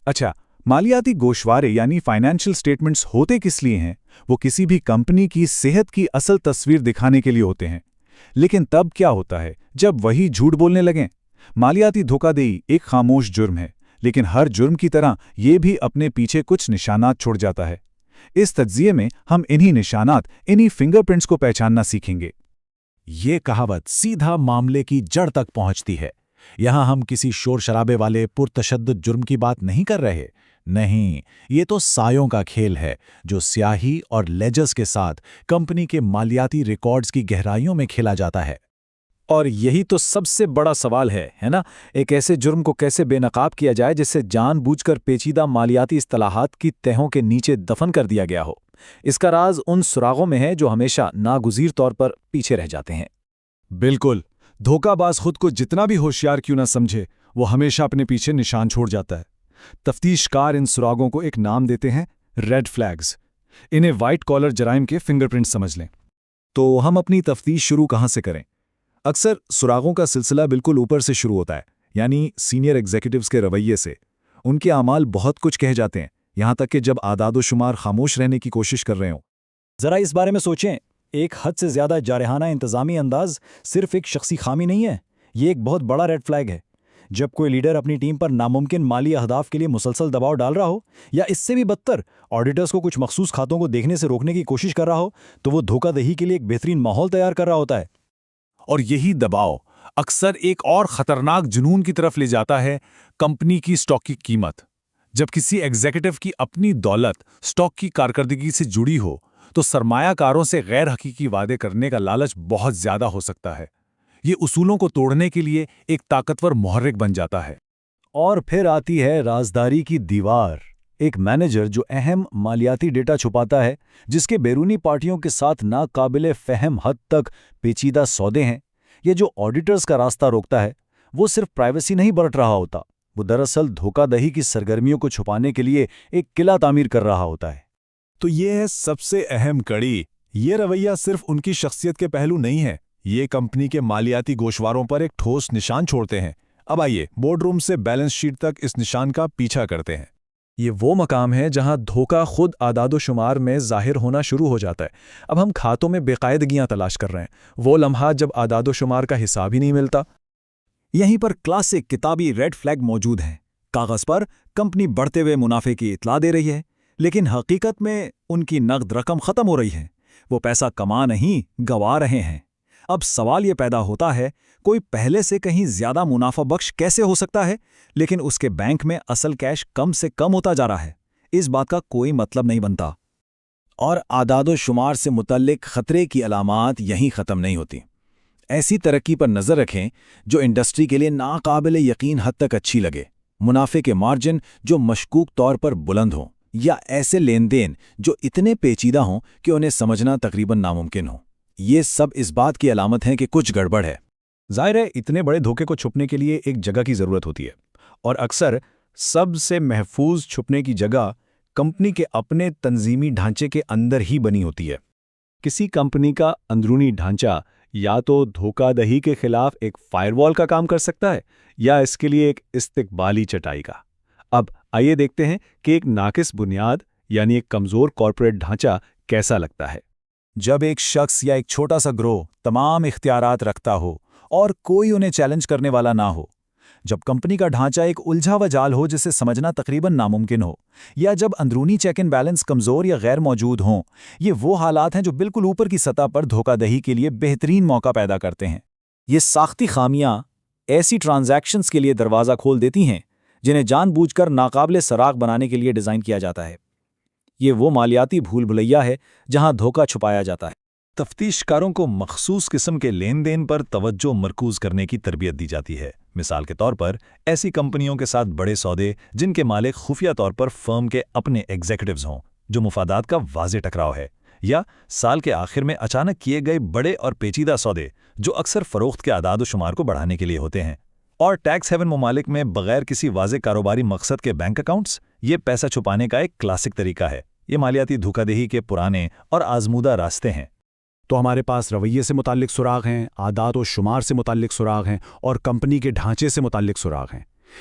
اچھا، مالیاتی گوشوارے یعنی فائنینشل سٹیٹمنٹس ہوتے کس لیے ہیں؟ وہ کسی بھی کمپنی کی صحت کی اصل تصویر دکھانے کے لیے ہوتے ہیں۔ لیکن تب کیا ہوتا ہے جب وہی جھوٹ بولنے لگیں؟ مالیاتی دھوکہ دہی ایک خاموش جرم ہے، لیکن ہر جرم کی طرح یہ بھی اپنے پیچھے کچھ نشانات چھوڑ جاتا ہے۔ اس تجزیے میں ہم انہی نشانات، انہی فنگر پرنٹس کو پہچاننا سیکھیں گے۔ یہ کہاوت سیدھا معاملے کی جڑ تک پہنچتی ہے۔ یہاں ہم کسی شور شرابے والے پرتشدد جرم کی بات نہیں کر رہے، نہیں، یہ تو سایوں کا کھیل ہے جو سیاہی اور لیجرز کے ساتھ کمپنی کے مالیاتی ریکارڈز کی گہرائیوں میں کھیلا جاتا ہے۔ اور یہی تو سب سے بڑا سوال ہے نا؟ ایک ایسے جرم کو کیسے بے نقاب کیا جائے جس سے جان بوجھ کر پیچیدہ مالیاتی اصطلاحات کی تہوں کے نیچے دفن کر دیا گیا ہو؟ اس کا راز ان سراغوں میں ہے جو ہمیشہ ناگزیر طور پر پیچھے رہ جاتے ہیں۔ بالکل، دھوکہ باز خود کو جتنا بھی ہوشیار کیوں نہ سمجھے، وہ ہمیشہ اپنے پیچھے نشان چھوڑ جاتا ہے۔ تفتیش کار ان سراغوں کو ایک نام دیتے ہیں ریڈ فلیگز۔ انہیں وائٹ کالر جرائم کے فنگر پرنٹ سمجھ لیں۔ تو ہم اپنی تفتیش شروع کہاں سے کریں؟ اکثر سراغوں کا سلسلہ بالکل اوپر سے شروع ہوتا ہے، یعنی سینئر ایگزیکٹوز کے رویے سے۔ ان کے اعمال بہت کچھ کہہ جاتے ہیں، یہاں تک کہ جب اعداد و شمار خاموش رہنے کی کوشش کر رہے ہوں۔ ذرا اس بارے میں سوچیں، ایک حد سے زیادہ جارحانہ انتظامی انداز صرف ایک شخصی خامی نہیں ہے، یہ ایک بہت بڑا ریڈ فلیگ ہے۔ جب کوئی لیڈر اپنی ٹیم پر ناممکن مالی اہداف کے لیے مسلسل دباؤ ڈال رہا ہو، یا اس سے بھی بدتر آڈیٹرز کو کچھ مخصوص کھاتوں کو دیکھنے سے روکنے کی کوشش کر رہا ہو، تو وہ دھوکہ دہی کے لیے ایک بہترین ماحول تیار کر رہا ہوتا ہے۔ اور یہی دباؤ اکثر ایک اور خطرناک جنون کی طرف لے جاتا ہے، کمپنی کی سٹاک کی قیمت۔ جب کسی ایگزیکٹو کی اپنی دولت سٹاک کی کارکردگی سے جڑی ہو تو سرمایہ کاروں سے غیر حقیقی وعدے کرنے کا لالچ بہت زیادہ ہو سکتا ہے۔ یہ اصولوں کو توڑنے کے لیے ایک طاقتور محرک بن جاتا ہے۔ اور پھر آتی ہے رازداری کی دیوار، ایک مینیجر جو اہم مالیاتی ڈیٹا چھپاتا ہے، جس کے بیرونی پارٹیوں کے ساتھ ناقابل فہم حد تک پیچیدہ سودے ہیں، یہ جو آڈیٹرز کا راستہ روکتا ہے، وہ صرف پرائیویسی نہیں برت رہا ہوتا، وہ دراصل دھوکہ دہی کی سرگرمیوں کو چھپانے کے لیے ایک قلعہ تعمیر کر رہا ہوتا ہے۔ تو یہ ہے سب سے اہم کڑی۔ یہ رویہ صرف ان کی شخصیت کے پہلو نہیں ہے، یہ کمپنی کے مالیاتی گوشواروں پر ایک ٹھوس نشان چھوڑتے ہیں۔ اب آئیے بورڈ روم سے بیلنس شیٹ تک اس نشان کا پیچھا کرتے ہیں۔ یہ وہ مقام ہے جہاں دھوکہ خود اعداد و شمار میں ظاہر ہونا شروع ہو جاتا ہے۔ اب ہم کھاتوں میں بے قاعدگیاں تلاش کر رہے ہیں، وہ لمحات جب اعداد و شمار کا حساب ہی نہیں ملتا۔ یہیں پر کلاسک کتابی ریڈ فلیگ موجود ہیں۔ کاغذ پر کمپنی بڑھتے ہوئے منافع کی اطلاع دے رہی ہے، لیکن حقیقت میں ان کی نقد رقم ختم ہو رہی ہے۔ وہ پیسہ کما نہیں، گوا رہے ہیں۔ اب سوال یہ پیدا ہوتا ہے، کوئی پہلے سے کہیں زیادہ منافع بخش کیسے ہو سکتا ہے، لیکن اس کے بینک میں اصل کیش کم سے کم ہوتا جا رہا ہے؟ اس بات کا کوئی مطلب نہیں بنتا۔ اور اعداد و شمار سے متعلق خطرے کی علامات یہیں ختم نہیں ہوتی۔ ایسی ترقی پر نظر رکھیں جو انڈسٹری کے لیے ناقابل یقین حد تک اچھی لگے، منافع کے مارجن جو مشکوک طور پر بلند ہوں، یا ایسے لین دین جو اتنے پیچیدہ ہوں کہ انہیں سمجھنا تقریباً ناممکن ہو۔ یہ سب اس بات کی علامت ہے کہ کچھ گڑبڑ ہے۔ ظاہر ہے اتنے بڑے دھوکے کو چھپنے کے لیے ایک جگہ کی ضرورت ہوتی ہے، اور اکثر سب سے محفوظ چھپنے کی جگہ کمپنی کے اپنے تنظیمی ڈھانچے کے اندر ہی بنی ہوتی ہے۔ کسی کمپنی کا اندرونی ڈھانچہ یا تو دھوکہ دہی کے خلاف ایک فائر وال کا کام کر سکتا ہے، یا اس کے لیے ایک استقبالی چٹائی کا۔ اب آئیے دیکھتے ہیں کہ ایک ناقص بنیاد یعنی ایک کمزور کارپوریٹ ڈھانچہ کیسا لگتا ہے۔ جب ایک شخص یا ایک چھوٹا سا گروہ تمام اختیارات رکھتا ہو اور کوئی انہیں چیلنج کرنے والا نہ ہو، جب کمپنی کا ڈھانچہ ایک الجھا ہوا جال ہو جسے سمجھنا تقریباً ناممکن ہو، یا جب اندرونی چیک اینڈ بیلنس کمزور یا غیر موجود ہوں، یہ وہ حالات ہیں جو بالکل اوپر کی سطح پر دھوکہ دہی کے لیے بہترین موقع پیدا کرتے ہیں۔ یہ ساختی خامیاں ایسی ٹرانزیکشنز کے لیے دروازہ کھول دیتی ہیں جنہیں جان بوجھ کر ناقابل سراغ بنانے کے لیے ڈیزائن کیا جاتا ہے۔ یہ وہ مالیاتی بھول بھلیا ہے جہاں دھوکہ چھپایا جاتا ہے۔ تفتیش کاروں کو مخصوص قسم کے لین دین پر توجہ مرکوز کرنے کی تربیت دی جاتی ہے۔ مثال کے طور پر ایسی کمپنیوں کے ساتھ بڑے سودے جن کے مالک خفیہ طور پر فرم کے اپنے ایگزیکٹوز ہوں، جو مفادات کا واضح ٹکراؤ ہے، یا سال کے آخر میں اچانک کیے گئے بڑے اور پیچیدہ سودے جو اکثر فروخت کے اعداد و شمار کو بڑھانے کے لیے ہوتے ہیں۔ اور ٹیکس ہیون ممالک میں بغیر کسی واضح کاروباری مقصد کے بینک اکاؤنٹس، یہ پیسہ چھپانے کا ایک کلاسک طریقہ ہے۔ یہ مالیاتی دھوکہ دہی کے پرانے اور آزمودہ راستے ہیں۔ تو ہمارے پاس رویے سے متعلق سراغ ہیں، اعداد و شمار سے متعلق سراغ ہیں، اور کمپنی کے ڈھانچے سے متعلق سراغ ہیں۔